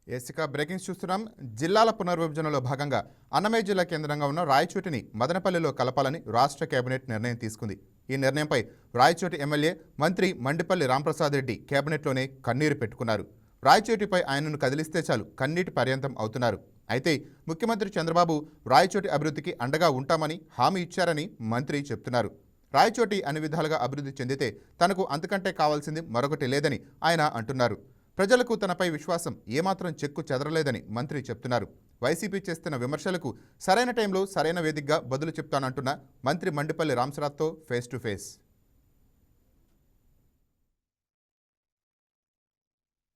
ఏసిక breakings చూస్తున్నాం. జిల్లాల పునర్విభజనలో భాగంగా అన్నమయ్య జిల్లా కేంద్రంగా ఉన్న రాయచోటిని మదనపల్లిలో కలపాలని రాష్ట్ర కేబినెట్ నిర్ణయం తీసుకుంది. ఈ నిర్ణయంపై రాయచోటి ఎమ్మెల్యే మంత్రి మండిపల్లి రాంప్రసాద్ రెడ్డి కేబినెట్లోనే కన్నీరు పెట్టుకున్నారు. రాయచోటిపై ఆయనను కదిలిస్తే చాలు కన్నీటి పర్యంతం అవుతున్నారు. అయితే ముఖ్యమంత్రి చంద్రబాబు రాయచోటి అభివృద్ధికి అండగా ఉంటామని హామీ ఇచ్చారని మంత్రి చెప్తున్నారు. రాయచోటి అన్ని విధాలుగా అభివృద్ధి చెందితే తనకు అంతకంటే కావాల్సింది మరొకటి లేదని ఆయన అంటున్నారు. ప్రజలకు తనపై విశ్వాసం ఏమాత్రం చెక్కు చెదరలేదని మంత్రి చెప్తున్నారు. వైసీపీ చేస్తున్న విమర్శలకు సరైన టైంలో సరైన వేదికగా బదులు చెప్తానంటున్న మంత్రి మండిపల్లి రాంప్రసాద్తో ఫేస్ టు ఫేస్.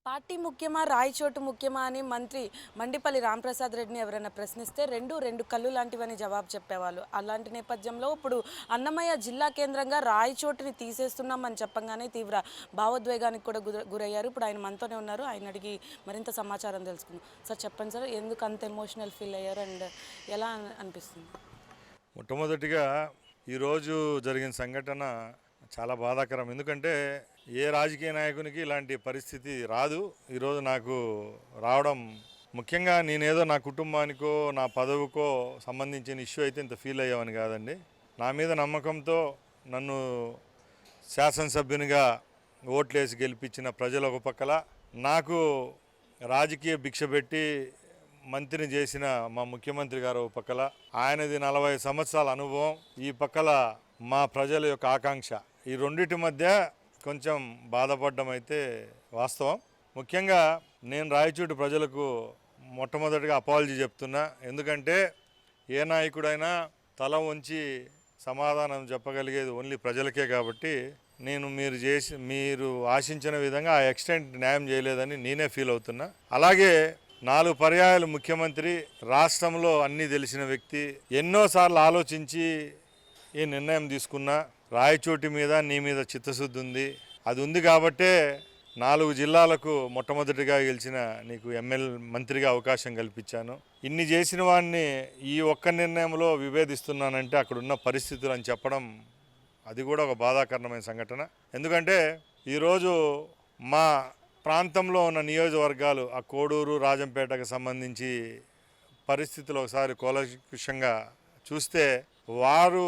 పార్టీ ముఖ్యమా రాయచోటు ముఖ్యమా అని మంత్రి మండిపల్లి రాంప్రసాద్ రెడ్డిని ఎవరైనా ప్రశ్నిస్తే రెండు కళ్ళు లాంటివని జవాబు చెప్పేవాళ్ళు. అలాంటి నేపథ్యంలో ఇప్పుడు అన్నమయ్య జిల్లా కేంద్రంగా రాయచోటుని తీసేస్తున్నామని చెప్పగానే తీవ్ర భావోద్వేగానికి కూడా గురయ్యారు. ఇప్పుడు ఆయన మనతోనే ఉన్నారు. ఆయన అడిగి మరింత సమాచారం తెలుసుకుందాం. సార్ చెప్పండి సార్, ఎందుకు అంత ఎమోషనల్ ఫీల్ అయ్యారు అండ్ ఎలా అనిపిస్తుంది? మొట్టమొదటిగా ఈరోజు జరిగిన సంఘటన చాలా బాధాకరం. ఎందుకంటే ఏ రాజకీయ నాయకునికి ఇలాంటి పరిస్థితి రాదు. ఈరోజు నాకు రావడం, ముఖ్యంగా నేనేదో నా కుటుంబానికో నా పదవికో సంబంధించిన ఇష్యూ అయితే ఇంత ఫీల్ అయ్యామని కాదండి. నా మీద నమ్మకంతో నన్ను శాసనసభ్యునిగా ఓట్లేసి గెలిపించిన ప్రజలు ఒక పక్కల, నాకు రాజకీయ భిక్ష పెట్టి మంత్రిని చేసిన మా ముఖ్యమంత్రి గారు ఒక పక్కల, ఆయనది 40 సంవత్సరాల అనుభవం, ఈ పక్కల మా ప్రజల యొక్క ఆకాంక్ష, ఈ రెండింటి మధ్య కొంచెం బాధపడడం అయితే వాస్తవం. ముఖ్యంగా నేను రాయచోటి ప్రజలకు మొట్టమొదటిగా అపాలజీ చెప్తున్నా. ఎందుకంటే ఏ నాయకుడైనా తల వంచి సమాధానం చెప్పగలిగేది ఓన్లీ ప్రజలకే. కాబట్టి నేను మీరు ఆశించిన విధంగా ఆ ఎక్స్టెంట్ న్యాయం చేయలేదని నేనే ఫీల్ అవుతున్నా. అలాగే 4 పర్యాయాలు ముఖ్యమంత్రి, రాష్ట్రంలో అన్నీ తెలిసిన వ్యక్తి, ఎన్నోసార్లు ఆలోచించి ఈ నిర్ణయం తీసుకున్నా. రాయచోటి మీద నీ మీద చిత్తశుద్ధి ఉంది, అది ఉంది కాబట్టే 4 జిల్లాలకు మొట్టమొదటిగా గెలిచిన నీకు మంత్రిగా అవకాశం కల్పించాను. ఇన్ని చేసిన వాడిని ఈ ఒక్క నిర్ణయంలో విభేదిస్తున్నానంటే అక్కడున్న పరిస్థితులు అని చెప్పడం, అది కూడా ఒక బాధాకరమైన సంఘటన. ఎందుకంటే ఈరోజు మా ప్రాంతంలో ఉన్న నియోజకవర్గాలు, ఆ కోడూరు రాజంపేటకు సంబంధించి పరిస్థితులు ఒకసారి కూలంకషంగా చూస్తే వారు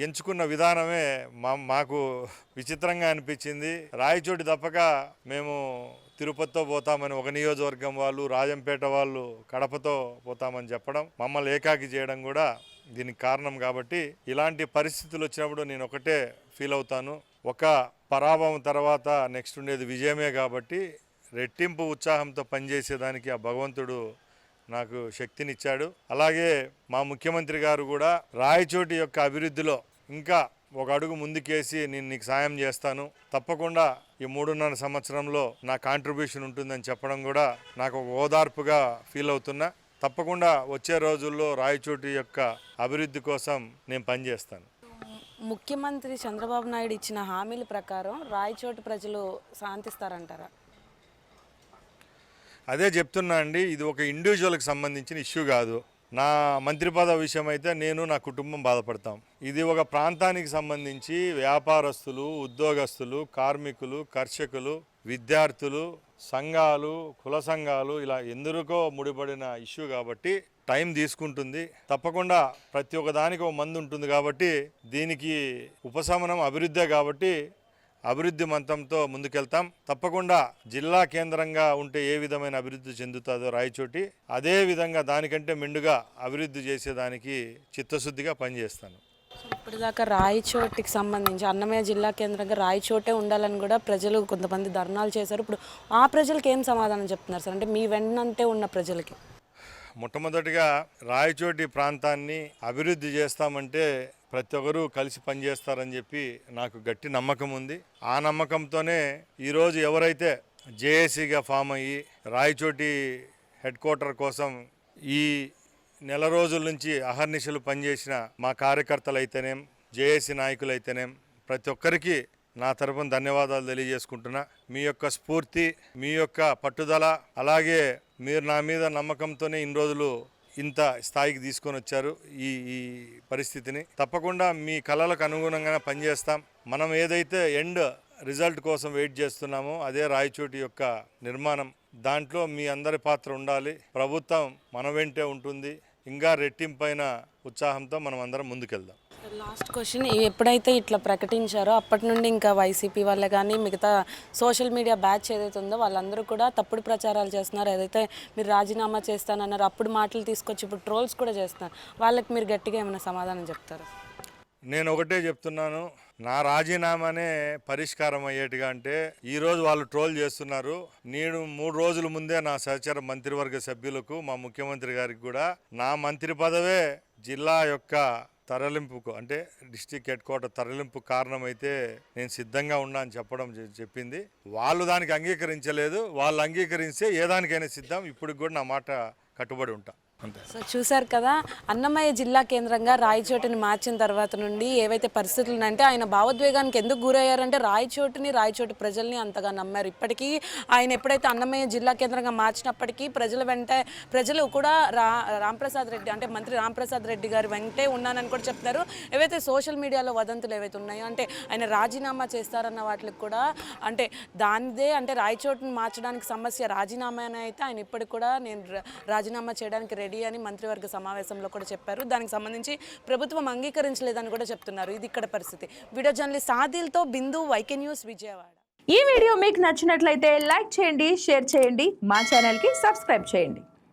ఎంచుకున్న విధానమే మాకు విచిత్రంగా అనిపించింది. రాయచోటి తప్పక మేము తిరుపతితో పోతామని ఒక నియోజకవర్గం వాళ్ళు, రాజంపేట వాళ్ళు కడపతో పోతామని చెప్పడం, మమ్మల్ని ఏకాకి చేయడం కూడా దీనికి కారణం. కాబట్టి ఇలాంటి పరిస్థితులు వచ్చినప్పుడు నేను ఒకటే ఫీల్ అవుతాను, ఒక పరాభవం తర్వాత నెక్స్ట్ ఉండేది విజయమే. కాబట్టి రెట్టింపు ఉత్సాహంతో పనిచేసేదానికి ఆ భగవంతుడు నాకు శక్తినిచ్చాడు. అలాగే మా ముఖ్యమంత్రి గారు కూడా రాయచోటి యొక్క అభివృద్ధిలో ఇంకా ఒక అడుగు ముందుకేసి నేను నీకు సాయం చేస్తాను, తప్పకుండా ఈ 3.5 సంవత్సరంలో నా కాంట్రిబ్యూషన్ ఉంటుందని చెప్పడం కూడా నాకు ఒక ఓదార్పుగా ఫీల్ అవుతున్నా. తప్పకుండా వచ్చే రోజుల్లో రాయచోటి యొక్క అభివృద్ధి కోసం నేను పనిచేస్తాను. ముఖ్యమంత్రి చంద్రబాబు నాయుడు ఇచ్చిన హామీల ప్రకారం రాయచోటి ప్రజలు శాంతిస్తారంటారా? అదే చెప్తున్నా అండి, ఇది ఒక ఇండివిజువల్కి సంబంధించిన ఇష్యూ కాదు. నా మంత్రి పదవి విషయం అయితే నేను నా కుటుంబం బాధపడతాం. ఇది ఒక ప్రాంతానికి సంబంధించి వ్యాపారస్తులు, ఉద్యోగస్తులు, కార్మికులు, కర్షకులు, విద్యార్థులు, సంఘాలు, కుల సంఘాలు, ఇలా ఎందరికో ముడిపడిన ఇష్యూ కాబట్టి టైం తీసుకుంటుంది. తప్పకుండా ప్రతి ఒక్క దానికి ఒక మందు ఉంటుంది. కాబట్టి దీనికి ఉపశమనం అభివృద్ధే. కాబట్టి అభివృద్ధి మంత్రంతో ముందుకెళ్తాం. తప్పకుండా జిల్లా కేంద్రంగా ఉంటే ఏ విధమైన అభివృద్ధి చెందుతుందో రాయచోటి, అదే విధంగా దానికంటే మెండుగా అభివృద్ధి చేసేదానికి చిత్తశుద్ధిగా పనిచేస్తాను. ఇప్పటిదాకా రాయచోటికి సంబంధించి అన్నమయ్య జిల్లా కేంద్రంగా రాయచోటే ఉండాలని కూడా ప్రజలు కొంతమంది ధర్నాలు చేశారు. ఇప్పుడు ఆ ప్రజలకు ఏం సమాధానం చెప్తున్నారు సార్, అంటే మీ వెన్నంటే ఉన్న ప్రజలకి? మొట్టమొదటిగా రాయచోటి ప్రాంతాన్ని అభివృద్ధి చేస్తామంటే ప్రతి ఒక్కరూ కలిసి పనిచేస్తారని చెప్పి నాకు గట్టి నమ్మకం ఉంది. ఆ నమ్మకంతోనే ఈరోజు ఎవరైతే జేఏసీగా ఫామ్ అయ్యి రాయచోటి హెడ్ క్వార్టర్ కోసం ఈ నెల రోజుల నుంచి అహర్నిశలు పనిచేసిన మా కార్యకర్తలు అయితేనేం, జేఏసీ నాయకులు అయితేనేం, ప్రతి ఒక్కరికి నా తరపున ధన్యవాదాలు తెలియజేసుకుంటున్నా. మీ యొక్క స్ఫూర్తి, మీ యొక్క పట్టుదల, అలాగే మీరు నా మీద నమ్మకంతోనే ఇన్ని రోజులు ఇంత స్థాయికి తీసుకొని వచ్చారు ఈ పరిస్థితిని. తప్పకుండా మీ కళలకు అనుగుణంగానే పనిచేస్తాం. మనం ఏదైతే ఎండ్ రిజల్ట్ కోసం వెయిట్ చేస్తున్నామో అదే రాయచోటి యొక్క నిర్మాణం. దాంట్లో మీ అందరి పాత్ర ఉండాలి. ప్రభుత్వం మన వెంటే ఉంటుంది. ఇంకా రెట్టింపైన ఉత్సాహంతో మనం అందరం ముందుకెళ్దాం. లాస్ట్ క్వశ్చన్, ఎప్పుడైతే ఇట్లా ప్రకటించారో అప్పటి నుండి ఇంకా వైసీపీ వాళ్ళే కానీ మిగతా సోషల్ మీడియా బ్యాచ్ ఏదైతే ఉందో వాళ్ళందరూ కూడా తప్పుడు ప్రచారాలు చేస్తున్నారు. ఏదైతే మీరు రాజీనామా చేస్తానన్నారు అప్పుడు మాటలు తీసుకొచ్చి ఇప్పుడు ట్రోల్స్ కూడా చేస్తున్నారు. వాళ్ళకి మీరు గట్టిగా ఏమైనా సమాధానం చెప్తారు? నేను ఒకటే చెప్తున్నాను, నా రాజీనామానే పరిష్కారం అయ్యేట్టుగా. అంటే ఈరోజు వాళ్ళు ట్రోల్ చేస్తున్నారు. నేను 3 రోజుల ముందే నా సహచర మంత్రివర్గ సభ్యులకు, మా ముఖ్యమంత్రి గారికి కూడా నా మంత్రి పదవే జిల్లా యొక్క తరలింపుకు, అంటే డిస్ట్రిక్ట్ హెడ్ క్వార్టర్ తరలింపు కారణమైతే నేను సిద్ధంగా ఉన్నా అని చెప్పింది. వాళ్ళు దానికి అంగీకరించలేదు. వాళ్ళు అంగీకరిస్తే ఏ దానికైనా సిద్ధం. ఇప్పుడు కూడా నా మాట కట్టుబడి ఉంటా. అంతే. సో చూశారు కదా, అన్నమయ్య జిల్లా కేంద్రంగా రాయచోటిని మార్చిన తర్వాత నుండి ఏవైతే పరిస్థితులు ఉన్నాయంటే ఆయన భావోద్వేగానికి ఎందుకు గురయ్యారంటే రాయచోటి ప్రజల్ని అంతగా నమ్మారు. ఇప్పటికీ ఆయన ఎప్పుడైతే అన్నమయ్య జిల్లా కేంద్రంగా మార్చినప్పటికీ ప్రజలు కూడా రాంప్రసాద్ రెడ్డి అంటే మంత్రి రాంప్రసాద్ రెడ్డి గారి వెంటే ఉన్నానని కూడా చెప్తున్నారు. ఏవైతే సోషల్ మీడియాలో వదంతులు ఏవైతే ఉన్నాయో అంటే ఆయన రాజీనామా చేస్తారన్న వాటికి కూడా అంటే దానిదే అంటే రాయచోటిని మార్చడానికి సమస్య రాజీనామా అని అయితే ఆయన ఇప్పటికి కూడా నేను రాజీనామా చేయడానికి రెడీ అని మంత్రివర్గ సమావేశంలో కూడా చెప్పారు. దానికి సంబంధించి ప్రభుత్వం అంగీకరించలేదని కూడా చెప్తున్నారు. ఇది ఇక్కడ పరిస్థితి. వీడియో జర్నలిస్ట్ సాదిల్తో బిందు, వైకే న్యూస్, విజయవాడ. ఈ వీడియో మీకు నచ్చినట్లయితే లైక్ చేయండి, షేర్ చేయండి, మా ఛానల్కి సబ్స్క్రైబ్ చేయండి.